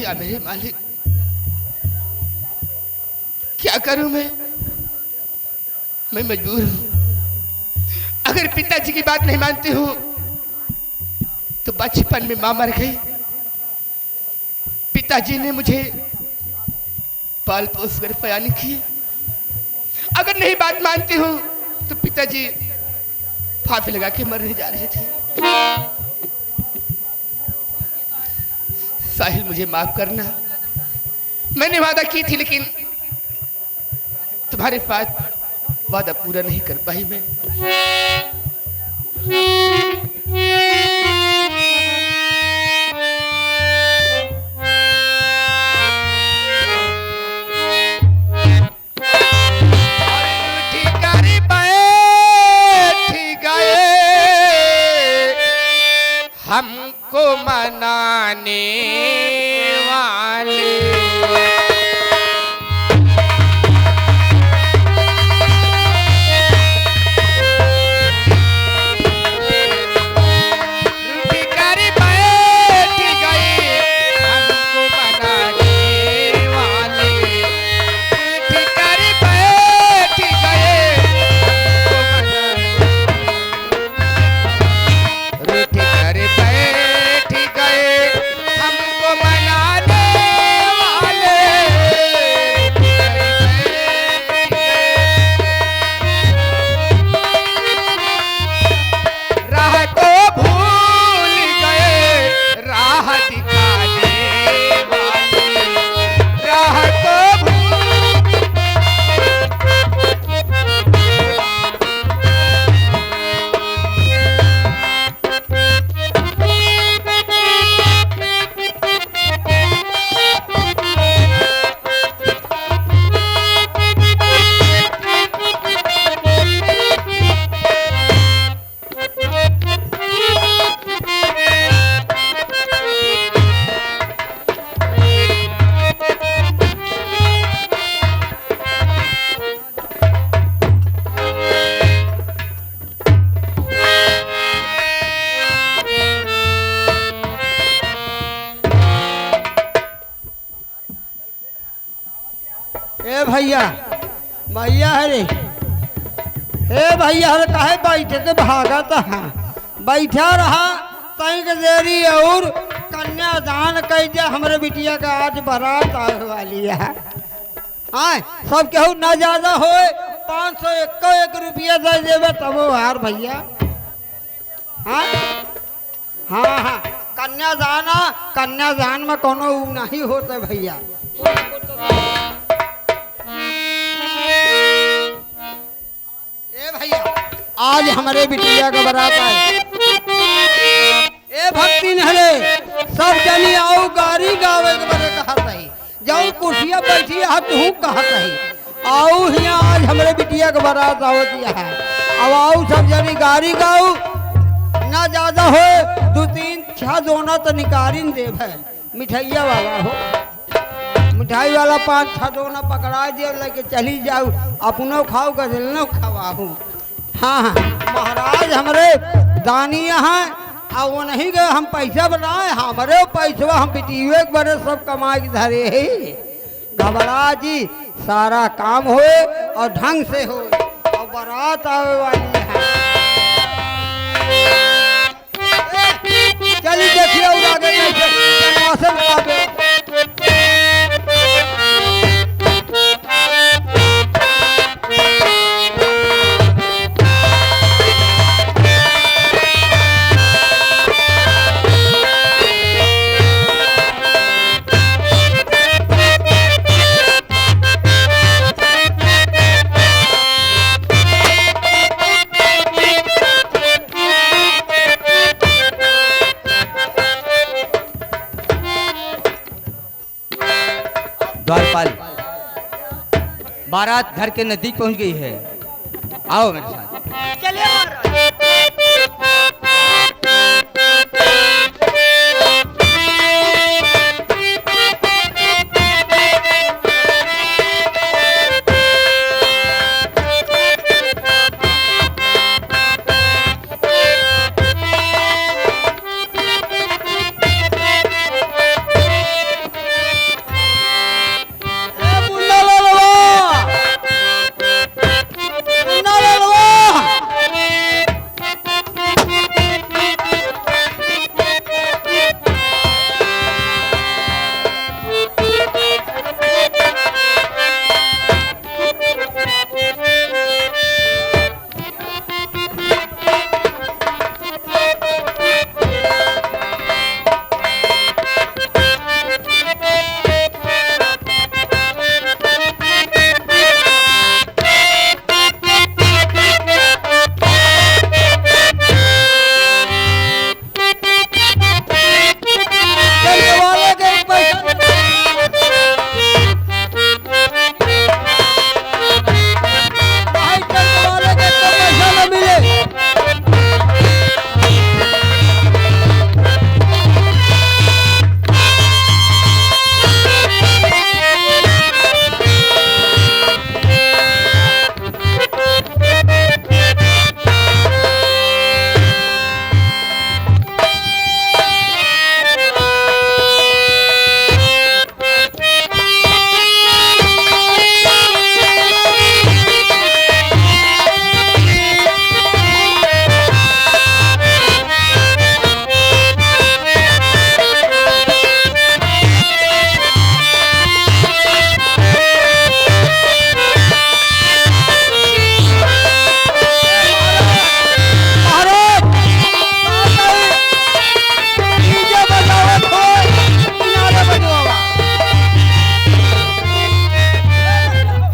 भैया मेरे मालिक, क्या करूं मैं मजबूर हूं। अगर पिताजी की बात नहीं मानती हूं तो बचपन में मां मर गई, पिताजी ने मुझे पाल पोस कर बयान किए। अगर नहीं बात मानती हूं तो पिताजी फांसी लगा के मरने जा रहे थे। साहिल मुझे माफ करना, मैंने वादा की थी लेकिन तुम्हारे साथ वादा पूरा नहीं कर पाई मैं। हमको मनाने वाले भैया भैया हरे हे भैया हरे काहे बैठे के भागा था बैठा रहा तई के देरी और कन्यादान कह दे हमरे बिटिया का आज बारात आने वाली है। हाँ सब केहू ना ज्यादा हो 501 रुपया दे देवे तब हार भैया। हाँ हाँ हाँ कन्यादान में कोनो नहीं होते भैया। भैया आज हमारे बिटिया का बारात आए ए भक्ति नहले सब जनी आओ गारी गावे के बारे कहा सही जाओ कुर्सियां बैठी हाथ तू कहा सही आओ हिया आज हमारे बिटिया का बारात आवतिया है। अब आओ सब जनी गारी गाओ ना ज्यादा हो 2-3-6 दोना तो निकारिन देव है। मिठाइया वाला हो मिठाई वाला 5-6 दोना पकड़ा दियो लेके चली जाओ अपनो खाओ का दिलनो खवाहू। हाँ हाँ महाराज हमारे दानी हैं और वो नहीं गए हम पैसा बनाए हमारे पैसा हम बिटिया के बड़े सब कमा के धरे ही घबरा जी सारा काम हो और ढंग से हो और बारात आवे वाली है। चलिए देखिए और आगे मौसम आगे द्वारपाल बारात घर के नजदीक पहुंच गई है। आओ मेरे साथ। चलिए महाराज।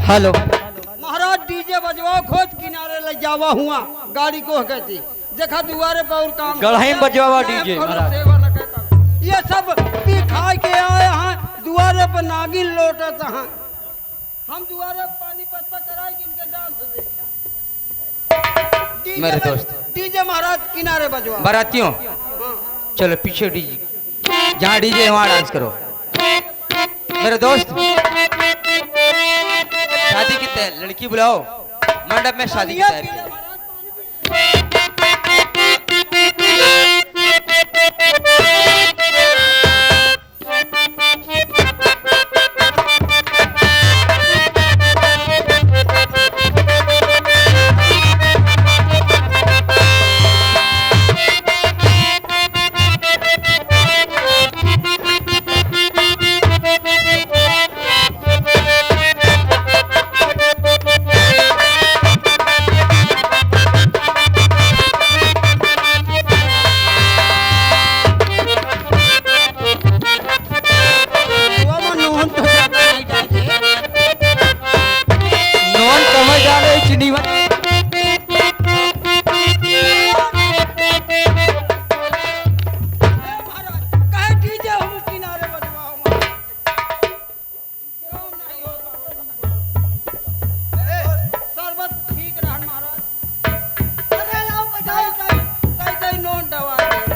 हेलो महाराज डीजे बजवाओ, खोज किनारे ले जावा हुआ गाड़ी को कहती देखा दुआरे पे और काम गढ़ाई में बजवावा मैं डीजे करो महाराज। सेवा न कहता। ये सब पी खा के आए हैं दुआरे पे नागिन लौटत हैं। हम दुआरे पे पानी पत्ता कराए कि इनके डांस देखा। मेरे दोस्त। डीजे महाराज किनारे बजवाओ। बारातियों चलो पीछे डीजे, जहाँ डीजे है वहाँ डांस करो। मेरे दोस्त शादी की तैयारी, लड़की बुलाओ, मंडप में शादी की तैयारी करो। नॉन कमर डाले चीनी मत।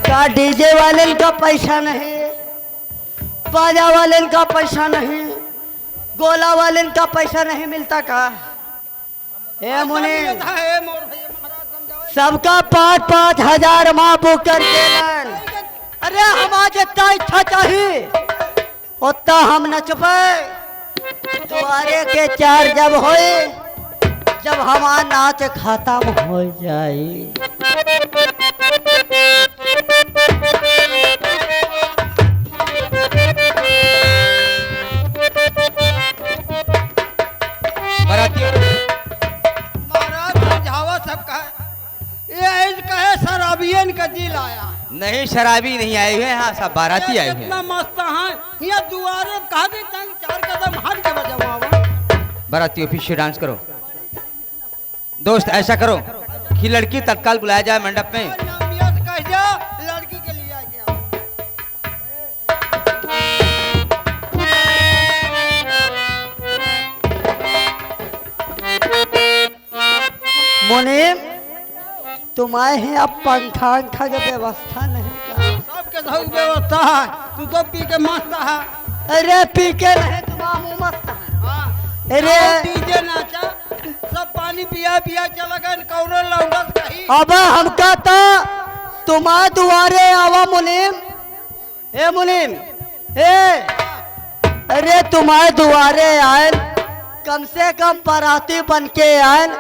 का डीजे वाले का पैसा नहीं, बाजा वाले का पैसा नहीं, गोला वाले का पैसा नहीं मिलता का? ए मुनि सबका 5-5 हजार माँ बुक कर देलन। अरे हम जितना इच्छा चाहिए उतना हम नचबे। तुम्हारे के 4 जब होए, जब हमारा नाच खत्म हो जाए। बारातियों महाराज समझावा सबका ये कहे शराबियन का दिल आया। नहीं, शराबी नहीं आए हुए हैं, हाँ सब बाराती आए हुए इतना हैं। मस्त है ये दुआरे कहा दे तंग 4 कदम हट के बजवावा। बारातियों पीछे डांस करो। दोस्त ऐसा करो कि लड़की तत्काल बुलाया जाए मंडप में। नामिया से कह जा लड़की के लिए आ गया। मुनीम तुम्हारे यहाँ पंखा अंखा के व्यवस्था नहीं का? सबके धऊ व्यवस्था है, तू तो पी के मस्त है। अरे पी के नहीं तुम्हारा मुँह मस्त है। हाँ। अरे डीजे नाचा, सब पानी पिया पिया चला गए कौनो लौंडस कही। अब हम कहता तुम्हारे दुआरे आवा मुनीम। ए मुनीम ए, अरे तुम्हारे दुआरे आयल, कम से कम पराती बन के आयल,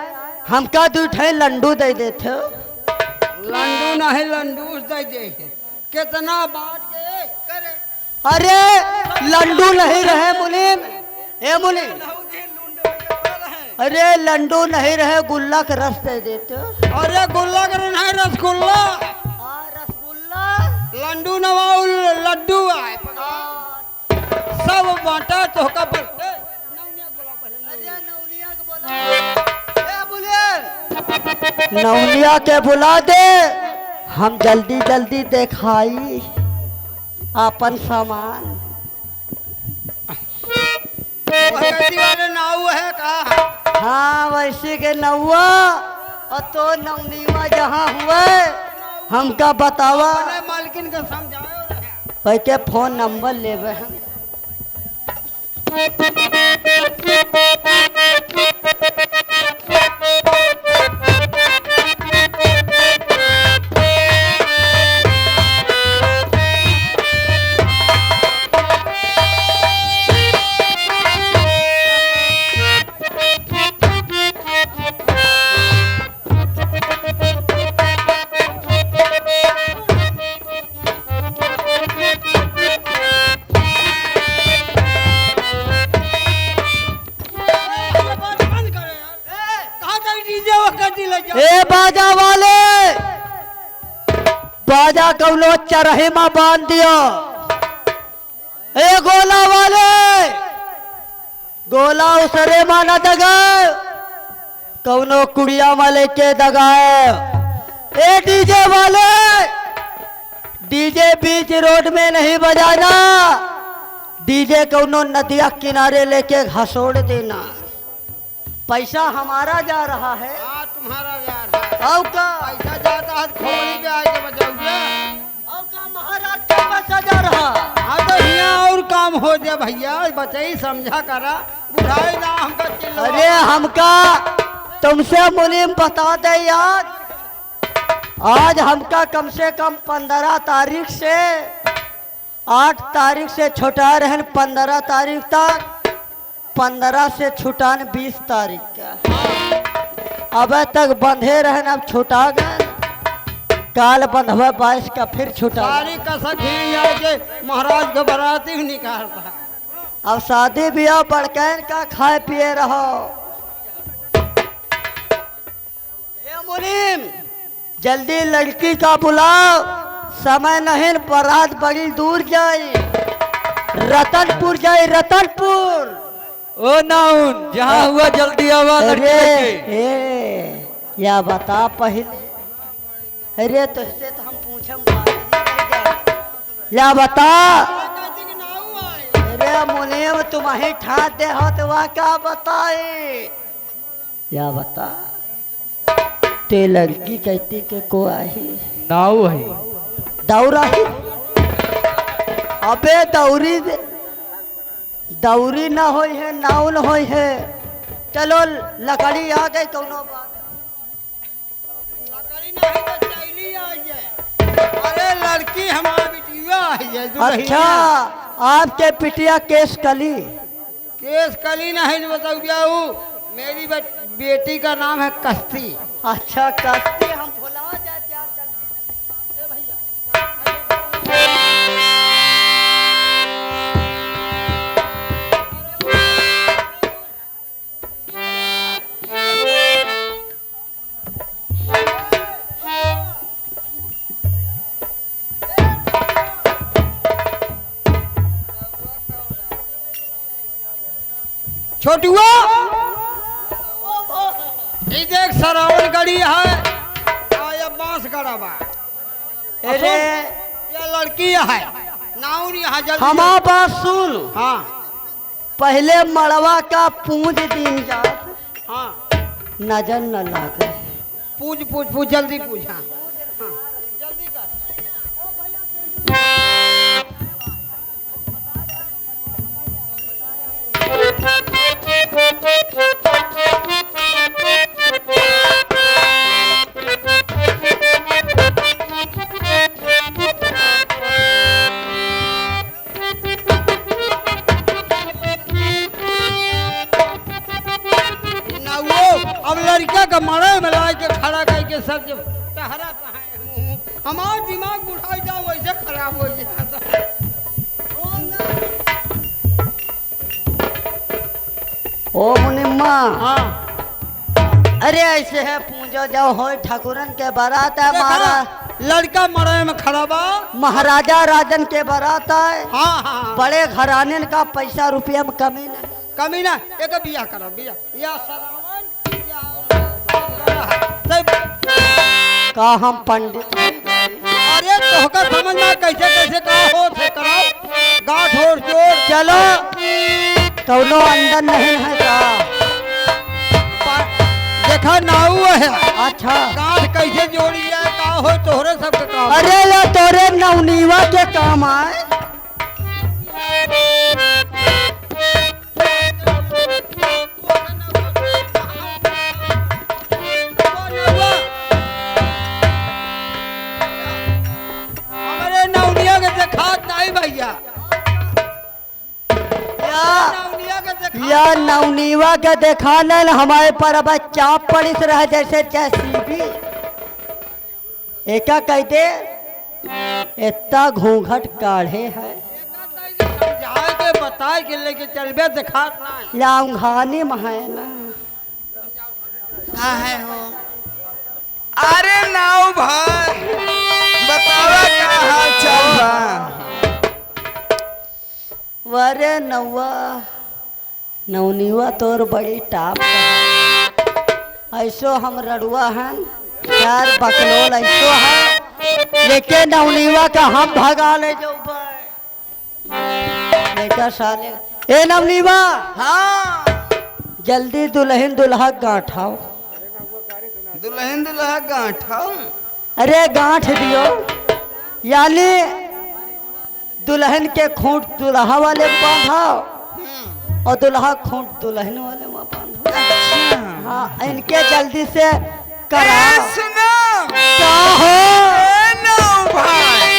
हमका 2 ठे लंडू दे देते। लंडू नहीं लंडूस दे दे कितना बात के करे। अरे लंडू नहीं रहे मुनीम। ए मुनीम अरे लंडू नहीं रहे, गुल्ला का रस दे देते। अरे गुल्ला करे नहीं रसगुल्ला। रसगुल्ला लंडू नवाऊ लड्डू आए सब बांटा तो का पर नौनिया के बुला दे, हम जल्दी जल्दी दिखाई अपन सामान। भगती वाले नाव है का? हाँ वैसे के नौआ और तो नौनिया जहाँ हुए हमका बतावा। अपने मालकिन का समझाओ रहे। भाई के फोन नंबर लेवे हम। ए बाजा वाले, बाजा कौनो चरहे में बांध दिया। ए गोला वाले, गोला उसरे माना दगा कौनो कुड़िया वाले के दगाए। ए डीजे वाले, डीजे बीच रोड में नहीं बजाना, डीजे कौनो नदिया किनारे लेके घसोड़ देना। पैसा हमारा जा रहा है। हाँ तुम्हारा यार है। और का पैसा जाता है खोली पे आके बजाओगे। और का महाराज का पैसा जा रहा। हाँ तो यहाँ और काम हो जाए भैया, बचाई समझा करा, बुढ़ाई ना हमका चिल्ला। अरे हमका तुमसे मुनीम बता दे यार, आज हमका कम से कम 15 तारीख से 8 तारीख से छुटा रहन 15 तारीख तक, 15 से छुटान 20 तारीख का। अब तक बंधे रहन, अब छुटा गए, काल बंधवा 22 का फिर छुटा। सारी कसक के महाराज के बराती ही निकालता है। अब शादी ब्याह बड़कैन का खाए पिए रहो। ए मुनीम, जल्दी लड़की का बुलाओ, समय नहीं, बारात बड़ी दूर जाई, रतनपुर जाई, रतनपुर। ओ नाउन जहाँ हुआ जल्दी आवा लड़की अरे लेके। ए, या बता पहले। अरे तुझसे तो हम पूछम, या बता। अरे मुनीम तुम्हें ठाट दे हो तो वह क्या बताए। या बता, ते लड़की कहती के को आई नाउ है। दौरा ही। अबे दौरी दौरी ना होई है, नाउन होई है। चलो लकड़ी आ गई, कौनो बात। अरे लड़की हमारी बिटिया है। अच्छा, आपके पिटिया केस कली। केस कली नहीं बताऊ, मेरी बेटी का नाम है कस्ती। अच्छा कस्ती, हम भुला जाए प्यार करने। ए भैया छोटुआ, ये देख सरावल गड़ी है, या बांस गड़ा बा। अरे ये लड़की है, नाउन यहाँ जल्दी। हमारा बात सुन। हाँ पहले मड़वा का पूंज दिन जात, हाँ, नजर न लागे। पूछ पूछ पूछ जल्दी पूछ। हाँ हाँ, जल्दी कर। ना वो अब लड़का का मड़े में ला के खड़ा करके सब जब टहरा है, हमारा दिमाग उठाई जाओ वैसे खराब हो जाता है। ओ मुनिम्मा, हाँ अरे ऐसे है पूंजो जाओ हो, ठाकुरन के बारात है। लड़का मड़े में खड़ा बा। महाराजा राजन के बारात है। हाँ हाँ, बड़े घराने का पैसा रुपया में कमी नहीं। कमी ना, एक बिया करो बिया, या सरावन का हम पंडित हैं। अरे तोहका समझना कैसे कैसे का हो थे कराओ, गांठ और जोड़। चलो, कौनो अंदर नहीं है का। देखा नाऊ है। अच्छा, गांठ कैसे जोड़ी है, का हो तोहरे सबके काम। अरे ले तोरे नवनीवा के काम आए। हमारे नवनिया के देखात नहीं भैया, नवनिया के देखात। या नवनीवा के देखा न हमारे पर अब चाप पड़िस रहा जैसे जैसी। एका कहते इतना घूंघट काढ़े है, समझाए के बताए के लेके चलबे देखात नहीं। लांघानी महना है हो। अरे नाव भाई, बतावा क्या हाल चाल बा। वरे नौवा नवनीवा तोर बड़ी टाप है। ऐसो हम रड़ुआ हैं, चार बकलोल ऐसो है, लेकिन नवनीवा का हम भगा ले जो लेकर साले। ए नवनीवा, हाँ जल्दी दुल्हन दुल्हा गांठाओ। दुल्हन दुल्हा गांठा। अरे गांठ दियो, यानी दुल्हन के खूंट दुल्हा वाले में बांधाओ और दुल्हा खूंट दुल्हन वाले में बांधो। हाँ, इनके जल्दी से कराओ। सुनो क्या हो? ए नौ भाई,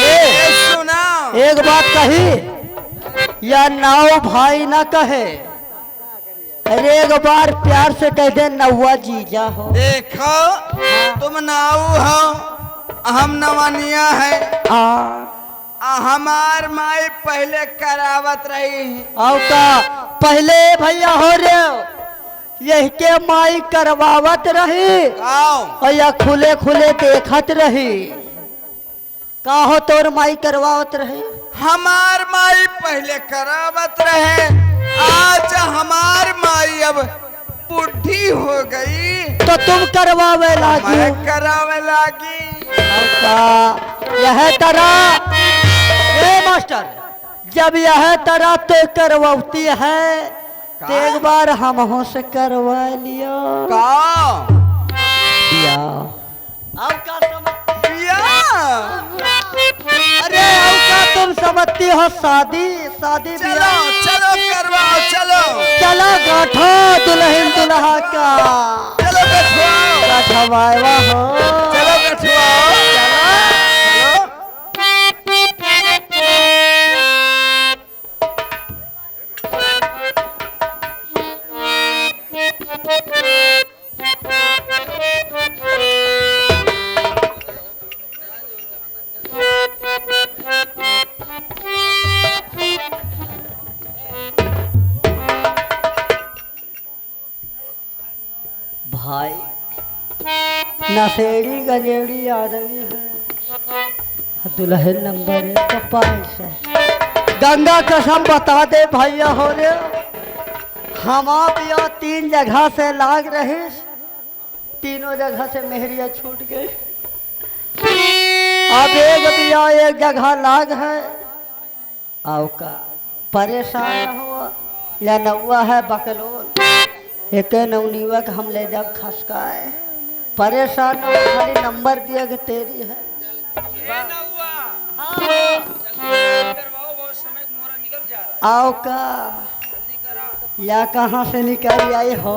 ए सुनो, एक बात कही या नाव भाई ना कहे। अरे एक बार प्यार से कह दे नौवा जीजा हो। देखो तुम नाऊ हो, हम नवानिया है। हमार माई पहले करावत रही। और का पहले भैया हो रे यही के माई करवावत रही आओ और या खुले खुले देखत रही। का हो तोर माई करवावत रही? हमार माई पहले करावत रहे, आज हमार माई अब बुढ़ी हो गई तो तुम करवावे लागी। मैं करावे लागी। और का यह तरह ए मास्टर, जब यह तरह तो करवाती है तो एक बार हम हो से करवा लियो। का दिया अब का बिया? अरे अब का तुम समझती हो शादी शादी चलो ब्याह। चलो करवाओ, चलो चलो गाठो दुल्हन दुल्हा का। चलो कठुआओ, गाठवावा हो। चलो कठुआओ, चलो भाई नशेड़ी गजेड़ी आदमी है, दुल्हन नंबर 1 का पास है। गंगा कसम बता दे भैया हो रे, हम आप यहाँ 3 जगह से लाग रहे, तीनों जगह से मेहरिया छूट गई। अब एक बिया एक जगह लाग है। आओ का परेशान न हुआ या नौवा है बकलोल, एक नवनीवा का हम ले जब खसकाए। परेशान हो, खाली नंबर दिया कि तेरी है। आओ का या कहाँ से निकल आई हो?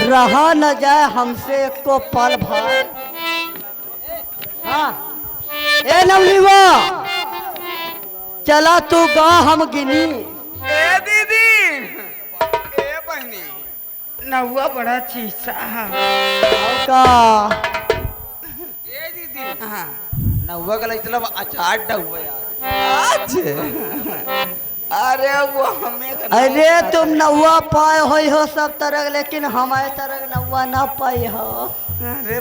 रहा न जाए हमसे को पल भाई। हाँ ए नवनीवा, चला तू गा हम गिनी। ए दीदी, ए बहनी, नहुआ बड़ा चीसा है। का ए दीदी, हाँ नहुआ का मतलब अचार डहुआ यार। आज अरे वो हमें अरे तुम नौवा पाए हो सब तरह, लेकिन हमारे तरह नौवा ना पाई हो। अरे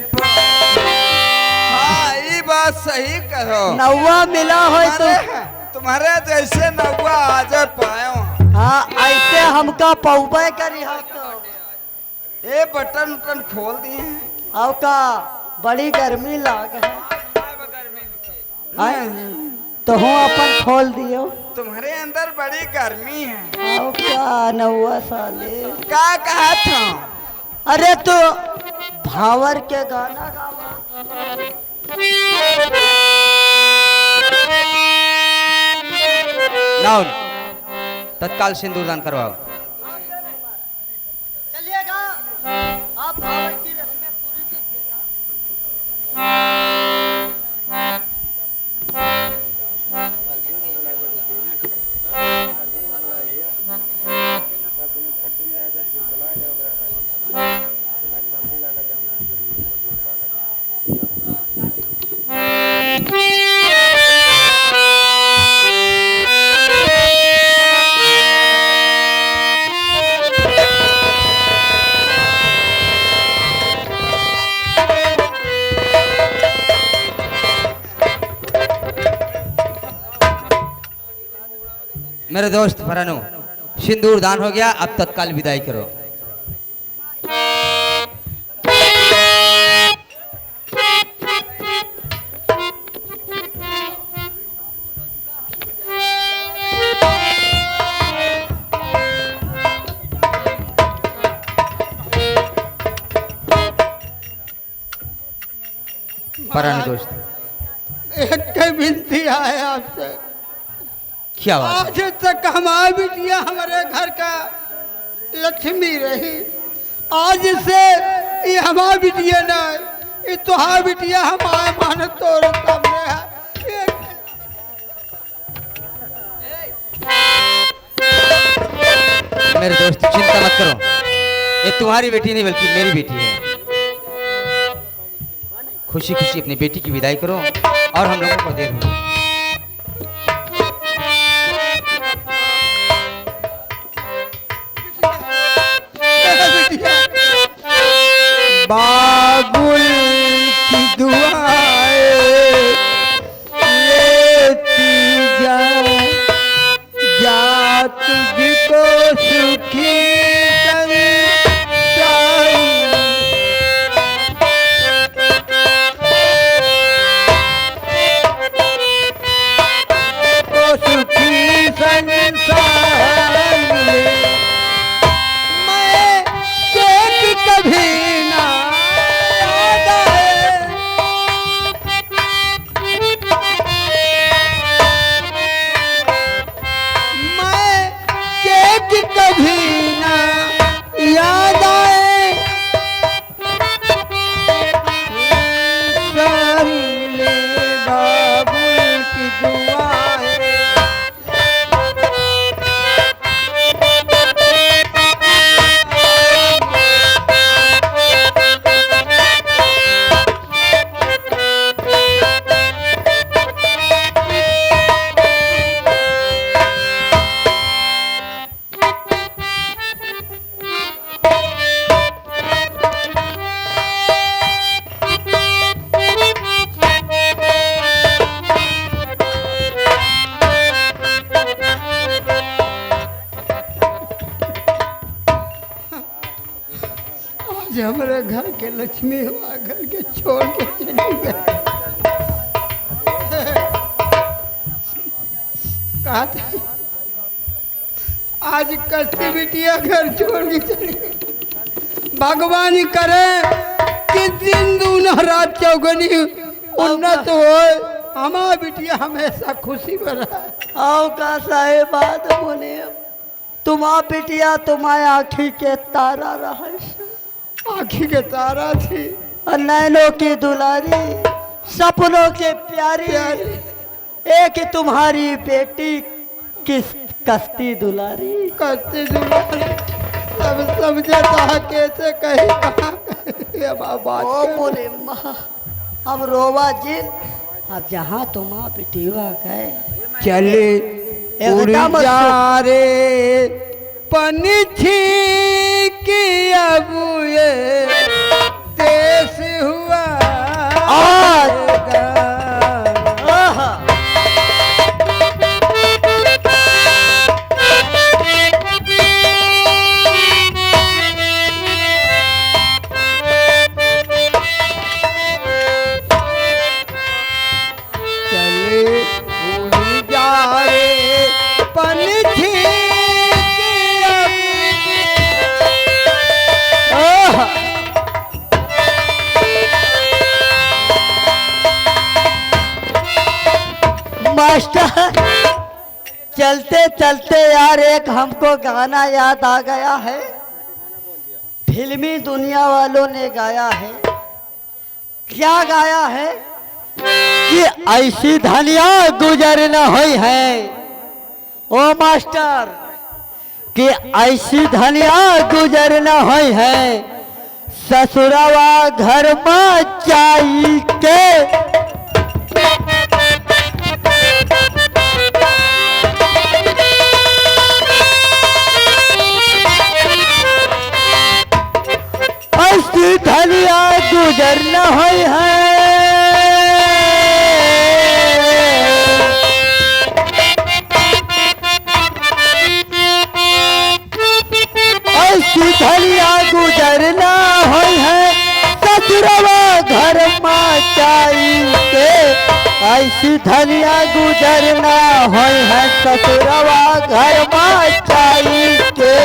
हाँ ये बात सही कहो। नौवा मिला हो तो तुम्हारे जैसे नहुआ आज पायो। हाँ ऐसे हमका पौबे करी हो तो। ए बटन उटन खोल दिए हैं। अब का बड़ी गर्मी लाग है। तो हूँ अपन खोल दियो। तुम्हारे अंदर बड़ी गर्मी है। अब का नौवा साले क्या कहा था? अरे तो भावर के गाना गावा। नाउन तत्काल सिंदूरदान करवाओ। चलिएगा आप भावर की रस्में पूरी कीजिएगा। मेरे दोस्त फरानो, सिंदूर दान हो गया, अब तत्काल विदाई करो। फरानो दोस्त, एक विनती है आपसे। क्या बात आज तक हमारी बिटिया हमारे घर का लक्ष्मी रही, आज से ये हमारी बिटिया नहीं, ये तुहार बिटिया हमारे मन तोड़ सामने है। मेरे दोस्त चिंता मत करो, ये तुम्हारी बेटी नहीं बल्कि मेरी बेटी है। खुशी खुशी अपनी बेटी की विदाई करो और हम लोगों को देर हो। बाबुल की दुआएं लेती जा, जा तुझको सुखी हमारे घर के लक्ष्मी हुआ घर के छोड़ के चली गई। कहा था आज कस्ती बिटिया घर छोड़ के चली गई। भगवान करे कि दिन दूना रात चौगनी उन्नत हो, हमारा बिटिया हमेशा खुशी में रहे। आओ का साहेब बात बोले, तुम्हारा बिटिया तुम्हारे आँखी के तारा रहा, आँखी के तारा थी, नैनों की दुलारी, सपनों के प्यारी, एक तुम्हारी बेटी किस कस्ती दुलारी, कस्ती दुलारी। सब समझे था कैसे कही बाबा। ओ बोले माँ अब रोवा जिन, अब जहाँ तुम्हारा बेटीवा गए चले एकदम जा रे पंछी की अब ये देश हुआ आहा। चले उड़ जा रे पंछी की अब मास्टर चलते चलते यार एक हमको गाना याद आ गया है, फिल्मी दुनिया वालों ने गाया है। क्या गाया है कि ऐसी धनिया गुजर न हुई है, ओ मास्टर कि ऐसी धनिया गुजर न हुई है, ससुरवा घर में जाई के ऐसी धनिया गुजर न हुई है। घर मचाई के ऐसी धनिया गुजरना हो है ससुरवा घर मचाई के।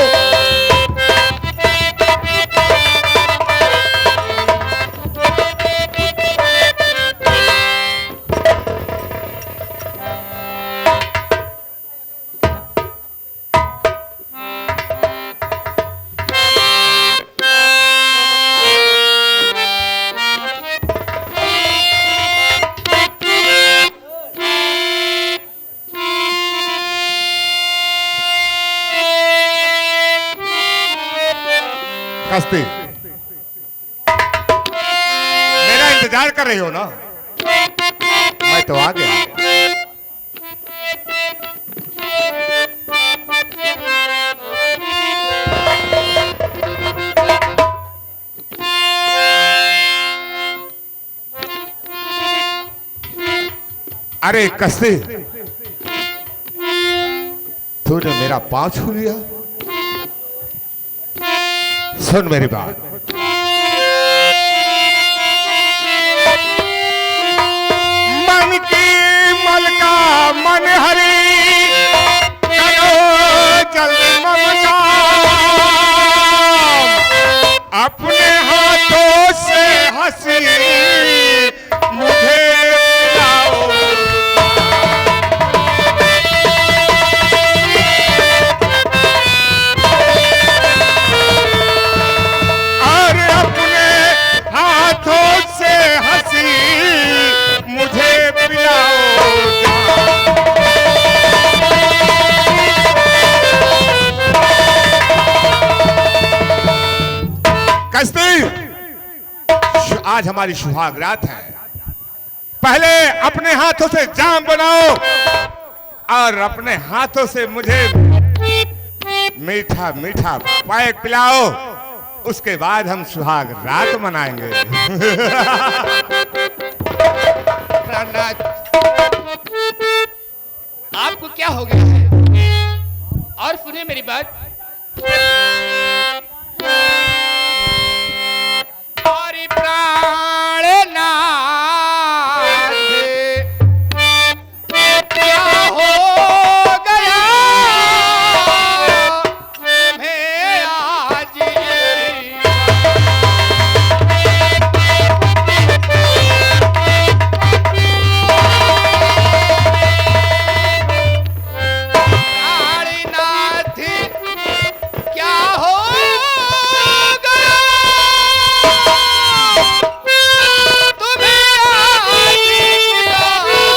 कस्ती, मेरा इंतजार कर रही हो ना? मैं तो आ गया। अरे कस्ती, तूने मेरा पांव छू लिया। सुन मेरी बात, मन की मलका मन हरी करो जल्दी ममता, अपने हाथों से हंसी मुझे पिलाओ। आज हमारी सुहाग रात है, पहले अपने हाथों से जाम बनाओ और अपने हाथों से मुझे मीठा मीठा पैक पिलाओ, उसके बाद हम सुहाग रात मनाएंगे।